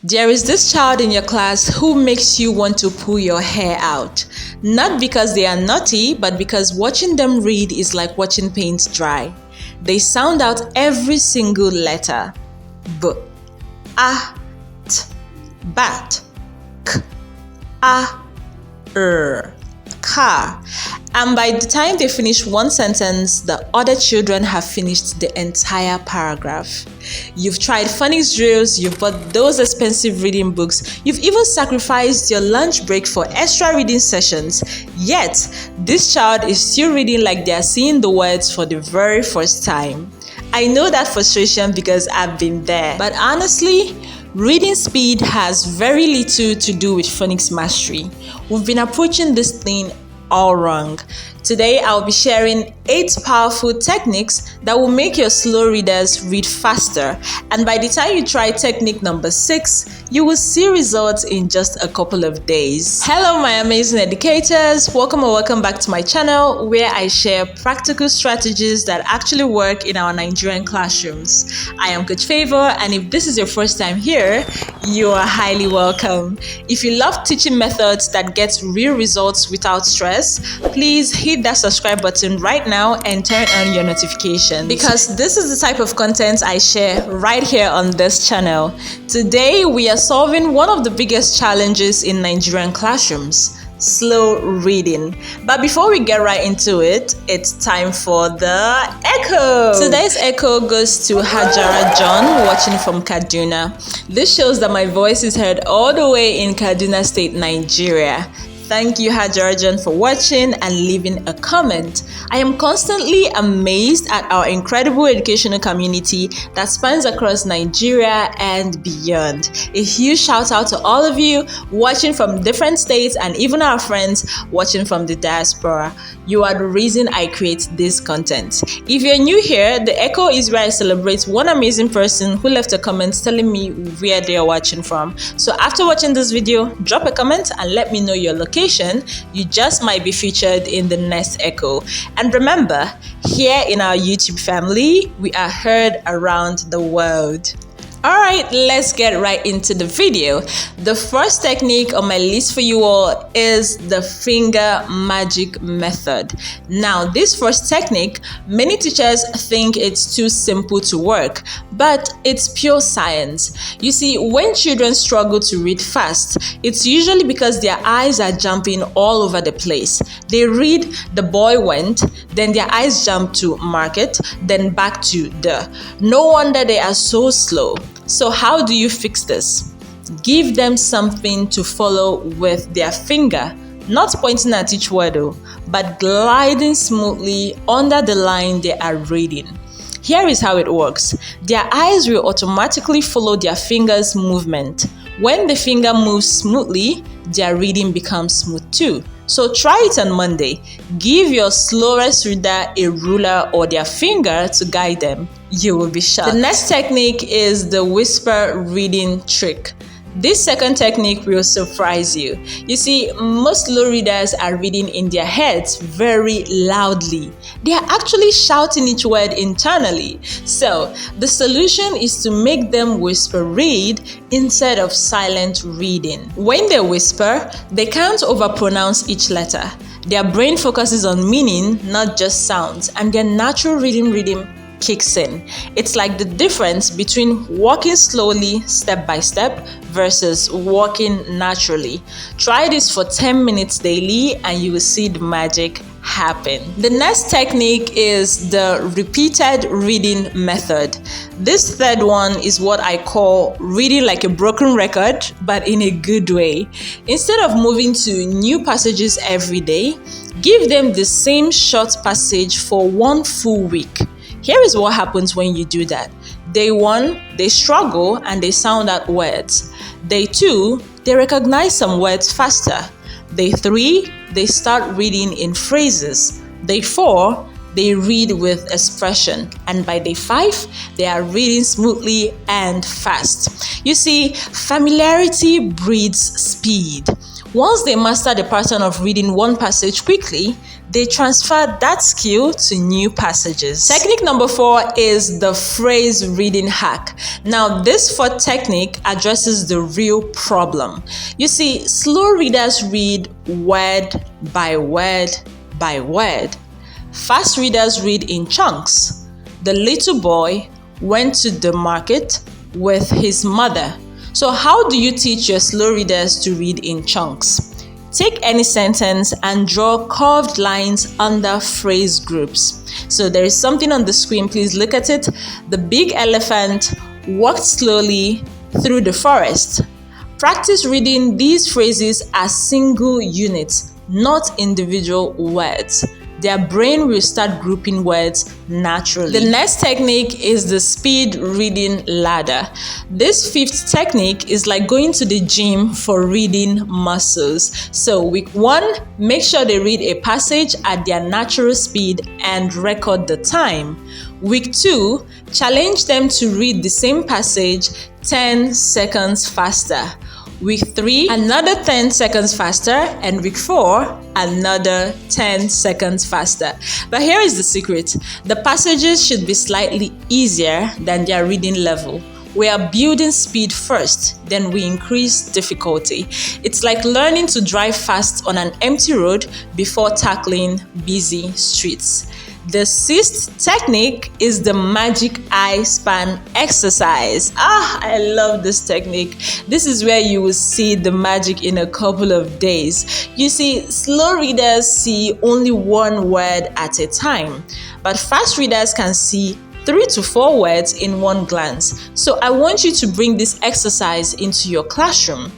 There is this child in your class who makes you want to pull your hair out. Not because they are naughty, but because watching them read is like watching paint dry. They sound out every single letter. B, A, T, bat, K, A, car. And by the time they finish one sentence, the other children have finished the entire paragraph. You've tried phonics drills, you've bought those expensive reading books, you've even sacrificed your lunch break for extra reading sessions. Yet, this child is still reading like they are seeing the words for the very first time. I know that frustration because I've been there. But honestly, reading speed has very little to do with phonics mastery. We've been approaching this thing all wrong. Today, I'll be sharing 8 powerful techniques that will make your slow readers read faster. And by the time you try technique number 6, you will see results in just a couple of days. Hello, my amazing educators. Welcome back to my channel where I share practical strategies that actually work in our Nigerian classrooms. I am Coach Favor, and if this is your first time here, you are highly welcome. If you love teaching methods that get real results without stress, please hit that subscribe button right now and turn on your notifications, because this is the type of content I share right here on this channel. Today we are solving one of the biggest challenges in Nigerian classrooms: slow reading. But before we get right into it, it's time for the echo. Today's echo goes to Hajara John, watching from Kaduna. This shows that my voice is heard all the way in Kaduna State, Nigeria. Thank you, Hajarajan, for watching and leaving a comment. I am constantly amazed at our incredible educational community that spans across Nigeria and beyond. A huge shout out to all of you watching from different states and even our friends watching from the diaspora. You are the reason I create this content. If you're new here, the Echo is where I celebrate one amazing person who left a comment telling me where they are watching from. So after watching this video, drop a comment and let me know your location. You just might be featured in the next echo. And remember, here in our YouTube family, we are heard around the world. Alright, let's get right into the video. The first technique on my list for you all is the finger magic method. Now, this first technique, many teachers think it's too simple to work, but it's pure science. You see, when children struggle to read fast, it's usually because their eyes are jumping all over the place. They read "the boy went," then their eyes jump to "market," then back to "the." No wonder they are so slow. So how do you fix this? Give them something to follow with their finger, not pointing at each word though, but gliding smoothly under the line they are reading. Here is how it works. Their eyes will automatically follow their finger's movement. When the finger moves smoothly, their reading becomes smooth too. So try it on Monday. Give your slowest reader a ruler or their finger to guide them. You will be shocked. The next technique is the whisper reading trick. This second technique will surprise you. You see, most slow readers are reading in their heads very loudly. They are actually shouting each word internally. So, the solution is to make them whisper read instead of silent reading. When they whisper, they can't overpronounce each letter. Their brain focuses on meaning, not just sounds, and their natural reading rhythm kicks in. It's like the difference between walking slowly step by step versus walking naturally. Try this for 10 minutes daily and you will see the magic happen. The next technique is the repeated reading method. This third one is what I call reading like a broken record, but in a good way. Instead of moving to new passages every day, give them the same short passage for one full week. Here is what happens when you do that. Day 1, they struggle and they sound out words. Day 2, they recognize some words faster. Day 3, they start reading in phrases. Day 4, they read with expression. And by day 5, they are reading smoothly and fast. You see, familiarity breeds speed. Once they master the pattern of reading one passage quickly, they transfer that skill to new passages. Technique number 4 is the phrase reading hack. Now, this fourth technique addresses the real problem. You see, slow readers read word by word by word. Fast readers read in chunks. The little boy went to the market with his mother. So how do you teach your slow readers to read in chunks? Take any sentence and draw curved lines under phrase groups. So there is something on the screen, please look at it. The big elephant walked slowly through the forest. Practice reading these phrases as single units, not individual words. Their brain will start grouping words naturally. The next technique is the speed reading ladder. This fifth technique is like going to the gym for reading muscles. So week 1, make sure they read a passage at their natural speed and record the time. Week 2, challenge them to read the same passage 10 seconds faster. Week 3, another 10 seconds faster, and week 4, another 10 seconds faster. But here is the secret. The passages should be slightly easier than their reading level. We are building speed first, then we increase difficulty. It's like learning to drive fast on an empty road before tackling busy streets. The 6th technique is the magic eye span exercise. I love this technique. This is where you will see the magic in a couple of days. You see, slow readers see only one word at a time, but fast readers can see 3 to 4 words in one glance. So I want you to bring this exercise into your classroom.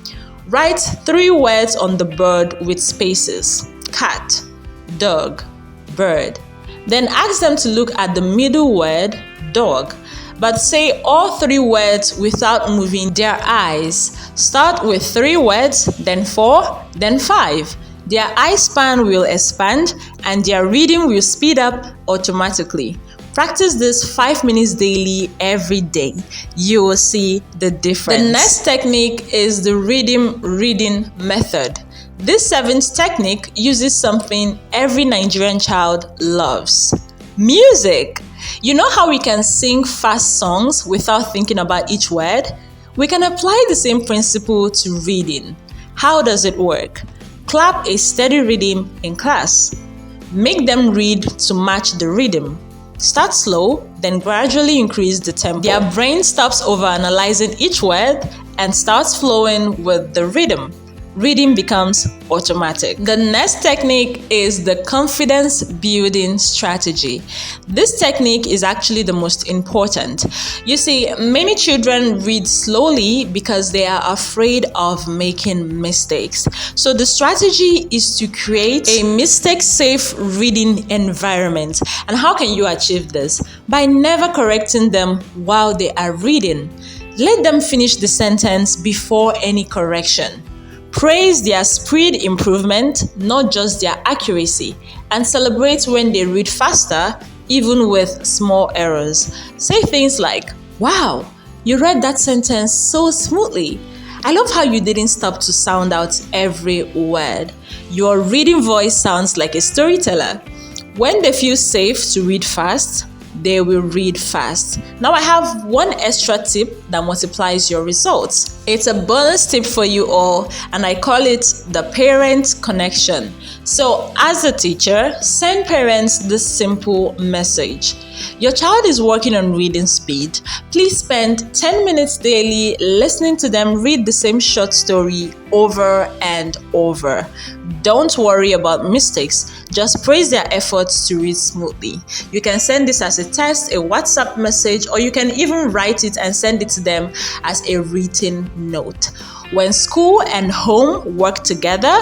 Write 3 words on the bird with spaces: cat, dog, bird. Then ask them to look at the middle word, dog, but say all 3 words without moving their eyes. Start with 3 words, then 4, then 5. Their eye span will expand and their reading will speed up automatically. Practice this 5 minutes daily every day. You will see the difference. The next technique is the reading method. This 7th technique uses something every Nigerian child loves: music. You know how we can sing fast songs without thinking about each word? We can apply the same principle to reading. How does it work? Clap a steady rhythm in class. Make them read to match the rhythm. Start slow, then gradually increase the tempo. Their brain stops overanalyzing each word and starts flowing with the rhythm. Reading becomes automatic. The next technique is the confidence building strategy. This technique is actually the most important. You see, many children read slowly because they are afraid of making mistakes. So the strategy is to create a mistake-safe reading environment. And how can you achieve this? By never correcting them while they are reading. Let them finish the sentence before any correction. Praise their speed improvement, not just their accuracy, and celebrate when they read faster, even with small errors. Say things like, "Wow, you read that sentence so smoothly. I love how you didn't stop to sound out every word. Your reading voice sounds like a storyteller." When they feel safe to read fast, they will read fast. Now I have one extra tip that multiplies your results. It's a bonus tip for you all, and I call it the parent connection. So as a teacher, send parents this simple message: your child is working on reading speed. Please spend 10 minutes daily listening to them read the same short story over and over. Don't worry about mistakes, just praise their efforts to read smoothly. You can send this as a text, a WhatsApp message, or you can even write it and send it to them as a written note. When school and home work together,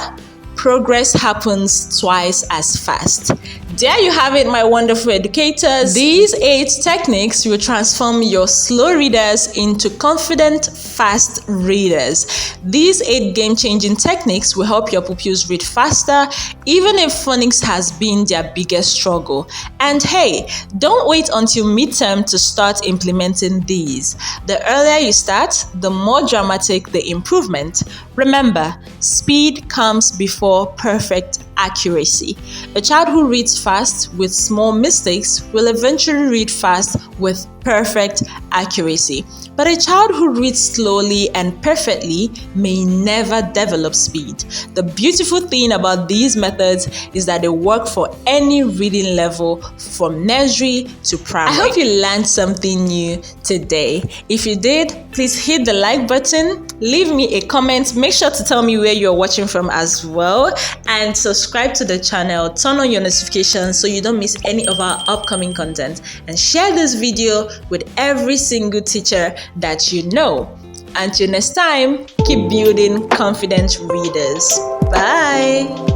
progress happens twice as fast. There you have it, my wonderful educators. These 8 techniques will transform your slow readers into confident, fast readers. These 8 game-changing techniques will help your pupils read faster, even if phonics has been their biggest struggle. And hey, don't wait until midterm to start implementing these. The earlier you start, the more dramatic the improvement. Remember, speed comes before perfect accuracy. A child who reads fast with small mistakes will eventually read fast with perfect accuracy. But a child who reads slowly and perfectly may never develop speed. The beautiful thing about these methods is that they work for any reading level from nursery to primary. I hope you learned something new today. If you did, please hit the like button, leave me a comment, make sure to tell me where you're watching from as well, and subscribe to the channel, turn on your notifications so you don't miss any of our upcoming content, and share this video with every single teacher that you know. Until next time, keep building confident readers. Bye.